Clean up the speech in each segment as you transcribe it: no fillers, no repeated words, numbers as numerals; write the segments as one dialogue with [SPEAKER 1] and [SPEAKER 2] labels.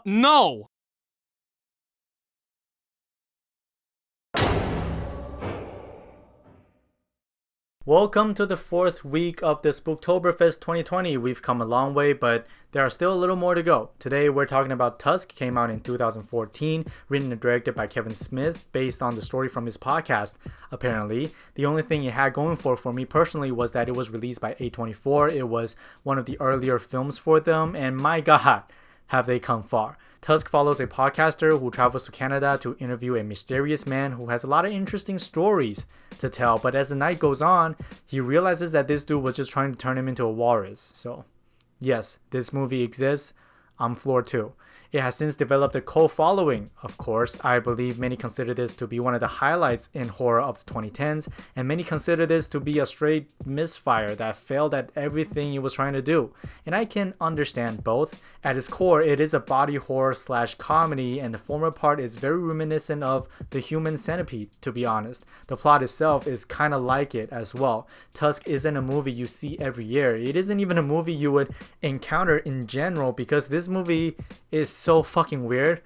[SPEAKER 1] No!
[SPEAKER 2] Welcome to the fourth week of the Spooktoberfest 2020. We've come a long way, but there are still a little more to go. Today we're talking about Tusk, came out in 2014, written and directed by Kevin Smith, based on the story from his podcast. Apparently, the only thing it had going for me personally was that it was released by A24. It was one of the earlier films for them, and my god, have they come far. Tusk follows a podcaster who travels to Canada to interview a mysterious man who has a lot of interesting stories to tell, but as the night goes on, he realizes that this dude was just trying to turn him into a walrus. So, yes, this movie exists. I'm floored too. It has since developed a cult following, of course. I believe many consider this to be one of the highlights in horror of the 2010s, and many consider this to be a straight misfire that failed at everything it was trying to do. And I can understand both. At its core, it is a body horror / comedy, and the former part is very reminiscent of The Human Centipede, to be honest. The plot itself is kind of like it as well. Tusk isn't a movie you see every year. It isn't even a movie you would encounter in general, because this movie is so fucking weird.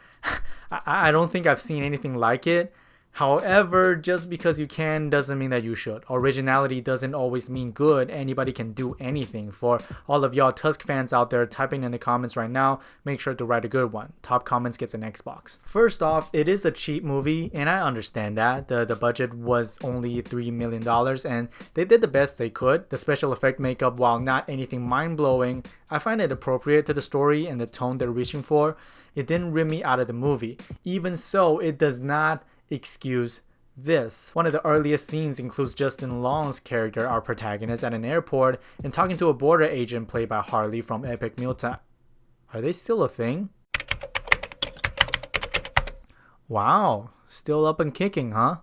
[SPEAKER 2] I don't think I've seen anything like it. However, just because you can doesn't mean that you should. Originality doesn't always mean good. Anybody can do anything. For all of y'all Tusk fans out there typing in the comments right now, make sure to write a good one. Top comments gets an Xbox. First off, it is a cheap movie, and I understand that. The budget was only $3 million, and they did the best they could. The special effect makeup, while not anything mind-blowing, I find it appropriate to the story and the tone they're reaching for. It didn't rip me out of the movie. Even so, it does not excuse this. One of the earliest scenes includes Justin Long's character, our protagonist, at an airport and talking to a border agent played by Harley from Epic Mealtime. Are they still a thing? Wow, still up and kicking, huh?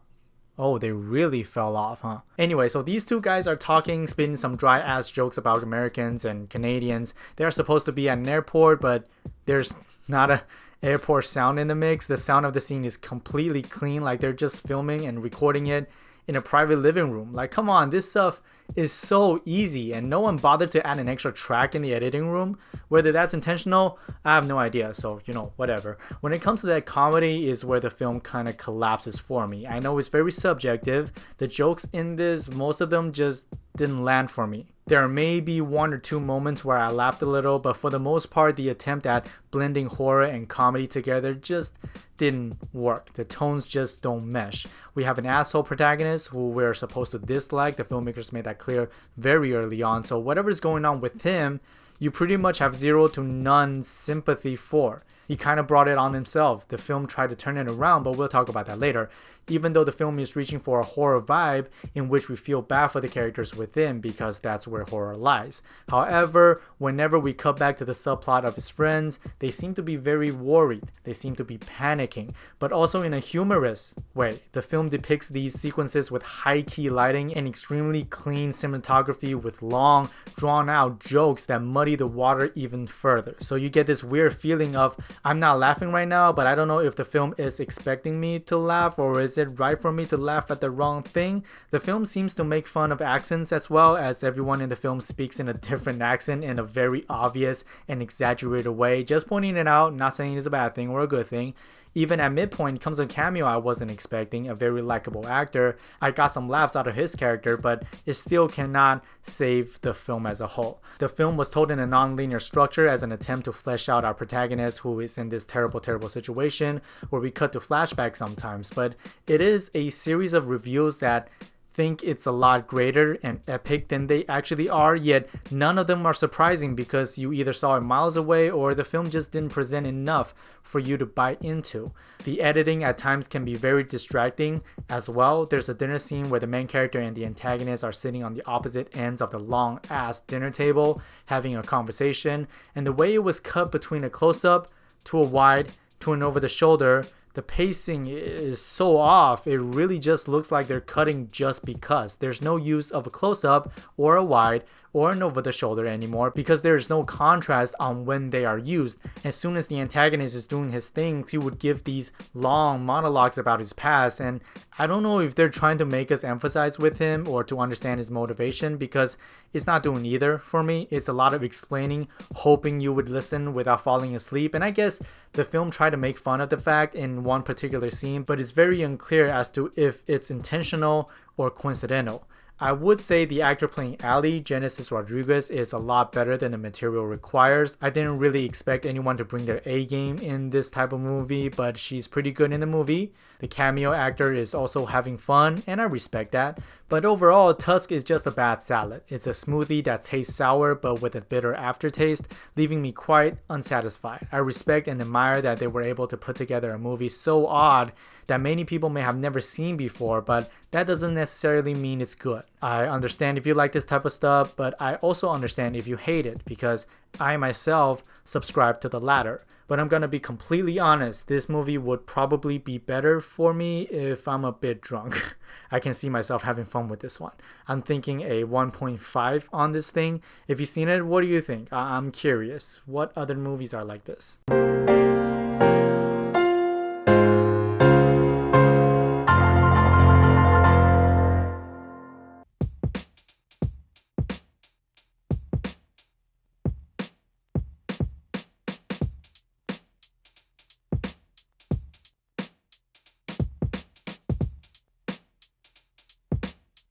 [SPEAKER 2] Oh, they really fell off, huh? Anyway, so these two guys are talking, spitting some dry ass jokes about Americans and Canadians. They're supposed to be at an airport, but there's not a airport sound in the mix. The sound of the scene is completely clean, like they're just filming and recording it in a private living room. Like, come on, this stuff is so easy, and no one bothered to add an extra track in the editing room. Whether that's intentional, I have no idea, so whatever. When it comes to that, comedy is where the film kind of collapses for me. I know it's very subjective. The jokes in this, most of them just didn't land for me. There may be one or two moments where I laughed a little, but for the most part, the attempt at blending horror and comedy together just didn't work. The tones just don't mesh. We have an asshole protagonist who we're supposed to dislike. The filmmakers made that clear very early on, so whatever's going on with him, you pretty much have zero to none sympathy for. He kind of brought it on himself. The film tried to turn it around, but we'll talk about that later. Even though the film is reaching for a horror vibe in which we feel bad for the characters within, because that's where horror lies. However, whenever we cut back to the subplot of his friends, they seem to be very worried. They seem to be panicking, but also in a humorous way. The film depicts these sequences with high-key lighting and extremely clean cinematography with long, drawn-out jokes that muddy the water even further. So you get this weird feeling of, I'm not laughing right now, but I don't know if the film is expecting me to laugh, or is it right for me to laugh at the wrong thing? The film seems to make fun of accents as well, as everyone in the film speaks in a different accent in a very obvious and exaggerated way. Just pointing it out, not saying it's a bad thing or a good thing. Even at midpoint comes a cameo I wasn't expecting, a very likable actor. I got some laughs out of his character, but it still cannot save the film as a whole. The film was told in a non-linear structure as an attempt to flesh out our protagonist who is in this terrible situation, where we cut to flashbacks sometimes, but it is a series of reveals that think it's a lot greater and epic than they actually are, yet none of them are surprising because you either saw it miles away or the film just didn't present enough for you to buy into. The editing at times can be very distracting as well. There's a dinner scene where the main character and the antagonist are sitting on the opposite ends of the long ass dinner table having a conversation, and the way it was cut between a close-up to a wide to an over the shoulder, the pacing is so off. It really just looks like they're cutting just because. There's no use of a close-up or a wide or an over the shoulder anymore because there's no contrast on when they are used. As soon as the antagonist is doing his things, he would give these long monologues about his past, and I don't know if they're trying to make us empathize with him or to understand his motivation, because it's not doing either for me. It's a lot of explaining, hoping you would listen without falling asleep. And I guess the film tried to make fun of the fact in one particular scene, but it's very unclear as to if it's intentional or coincidental. I would say the actor playing Allie, Genesis Rodriguez, is a lot better than the material requires. I didn't really expect anyone to bring their A game in this type of movie, but she's pretty good in the movie. The cameo actor is also having fun, and I respect that. But overall, Tusk is just a bad salad. It's a smoothie that tastes sour but with a bitter aftertaste, leaving me quite unsatisfied. I respect and admire that they were able to put together a movie so odd that many people may have never seen before, but that doesn't necessarily mean it's good. I understand if you like this type of stuff, but I also understand if you hate it, because I myself subscribe to the latter. But I'm gonna be completely honest, this movie would probably be better for me if I'm a bit drunk. I can see myself having fun with this one. I'm thinking a 1.5 on this thing. If you've seen it, what do you think? I'm curious. What other movies are like this?